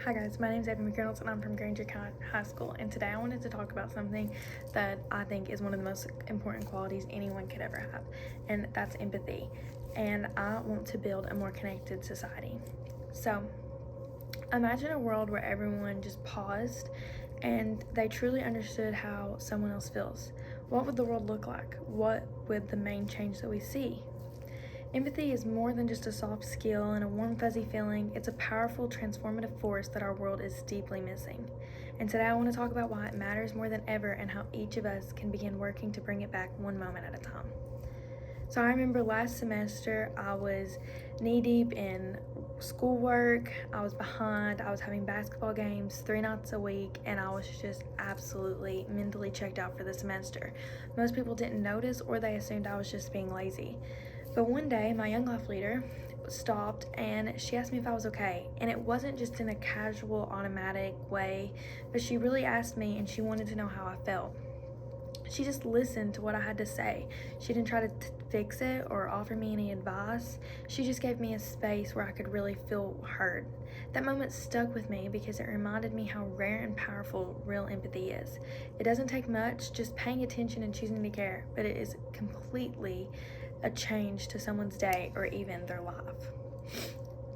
Hi guys, my name is Abby McReynolds and I'm from Granger High School, and today I wanted to talk about something that I think is one of the most important qualities anyone could ever have, and that's empathy. And I want to build a more connected society. So imagine a world where everyone just paused and they truly understood how someone else feels. What would the world look like? What would the main change that we see? Empathy is more than just a soft skill and a warm, fuzzy feeling. It's a powerful, transformative force that our world is deeply missing. And today I want to talk about why it matters more than ever and how each of us can begin working to bring it back one moment at a time. So I remember last semester I was knee-deep in schoolwork. I was behind. I was having basketball games 3 nights a week, and I was just absolutely mentally checked out for the semester. Most people didn't notice, or they assumed I was just being lazy. But one day, my Young Life leader stopped and she asked me if I was okay. And it wasn't just in a casual, automatic way, but she really asked me and she wanted to know how I felt. She just listened to what I had to say. She didn't try to fix it or offer me any advice. She just gave me a space where I could really feel heard. That moment stuck with me because it reminded me how rare and powerful real empathy is. It doesn't take much, just paying attention and choosing to care, but it is completely a change to someone's day or even their life.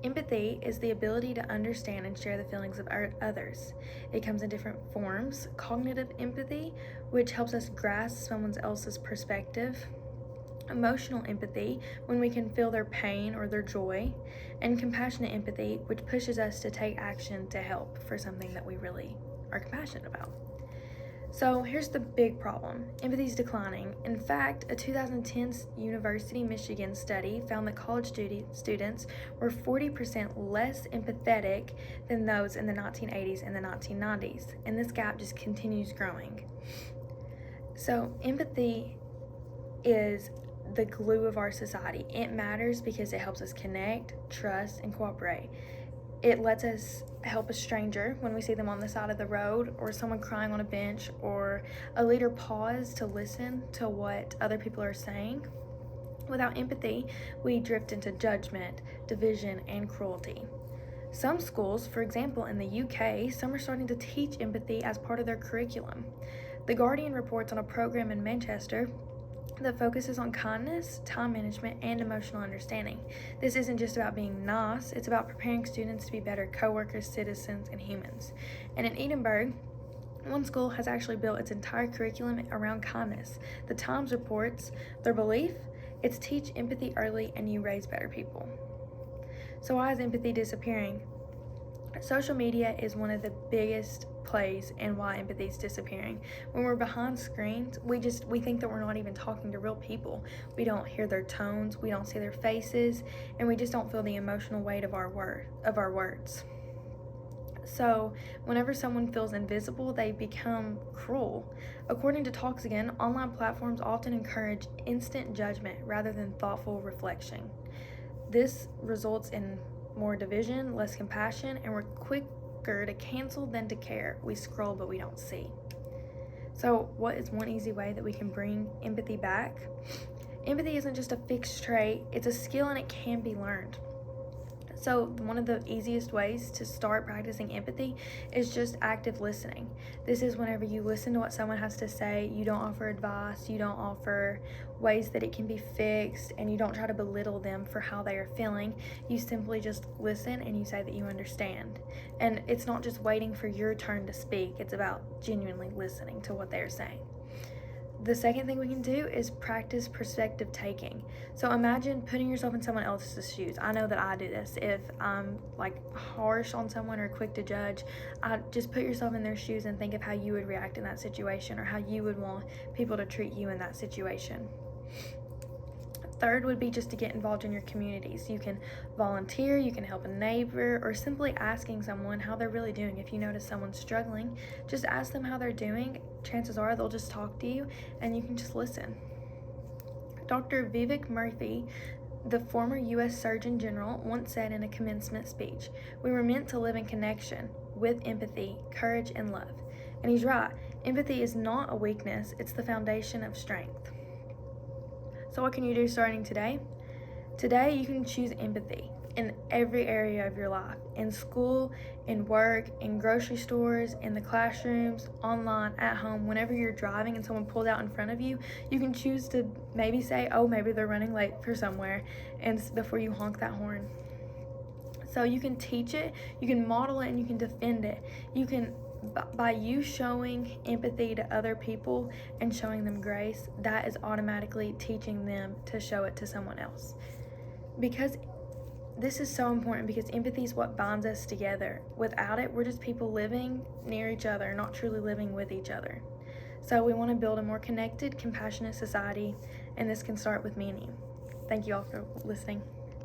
Empathy is the ability to understand and share the feelings of others. It comes in different forms. Cognitive empathy, which helps us grasp someone else's perspective. Emotional empathy, when we can feel their pain or their joy. And compassionate empathy, which pushes us to take action to help for something that we really are compassionate about. So here's the big problem. Empathy is declining. In fact, a 2010 University Michigan study found that college students were 40% less empathetic than those in the 1980s and the 1990s. And this gap just continues growing. So empathy is the glue of our society. It matters because it helps us connect, trust, and cooperate. It lets us help a stranger when we see them on the side of the road, or someone crying on a bench, or a leader pause to listen to what other people are saying. Without empathy, we drift into judgment, division, and cruelty. Some schools, for example in the UK, some are starting to teach empathy as part of their curriculum. The Guardian reports on a program in Manchester that focuses on kindness, time management, and emotional understanding. This isn't just about being nice, it's about preparing students to be better co-workers, citizens, and humans. And in Edinburgh, one school has actually built its entire curriculum around kindness. The Times reports their belief, it's teach empathy early and you raise better people. So why is empathy disappearing? Social media is one of the biggest plays and why empathy is disappearing. When we're behind screens, we think that we're not even talking to real people. We don't hear their tones, we don't see their faces, and we just don't feel the emotional weight of our words. So whenever someone feels invisible, they become cruel. According to Talks Again, online platforms often encourage instant judgment rather than thoughtful reflection. This results in more division, less compassion, and we're quicker to cancel than to care. We scroll, but we don't see. So what is one easy way that we can bring empathy back? Empathy isn't just a fixed trait, it's a skill and it can be learned. So one of the easiest ways to start practicing empathy is just active listening. This is whenever you listen to what someone has to say, you don't offer advice, you don't offer ways that it can be fixed, and you don't try to belittle them for how they are feeling. You simply just listen and you say that you understand. And it's not just waiting for your turn to speak, it's about genuinely listening to what they're saying. The second thing we can do is practice perspective taking. So imagine putting yourself in someone else's shoes. I know that I do this. If I'm harsh on someone or quick to judge, I just put yourself in their shoes and think of how you would react in that situation or how you would want people to treat you in that situation. Third would be just to get involved in your communities. You can volunteer, you can help a neighbor, or simply asking someone how they're really doing. If you notice someone's struggling, just ask them how they're doing. Chances are they'll just talk to you and you can just listen. Dr. Vivek Murthy, the former U.S. Surgeon General, once said in a commencement speech, "We were meant to live in connection with empathy, courage, and love." And he's right. Empathy is not a weakness, it's the foundation of strength. So what can you do starting today? Today, you can choose empathy. in every area of your life, in school, in work, in grocery stores, in the classrooms, online, at home. Whenever you're driving and someone pulls out in front of you, you can choose to maybe say, oh, maybe they're running late for somewhere, and before you honk that horn. So you can teach it, you can model it, and you can defend it. You can, by you showing empathy to other people and showing them grace, that is automatically teaching them to show it to someone else. Because this is so important, because empathy is what binds us together. Without it, we're just people living near each other, not truly living with each other. So we want to build a more connected, compassionate society, and this can start with me and you. Thank you all for listening.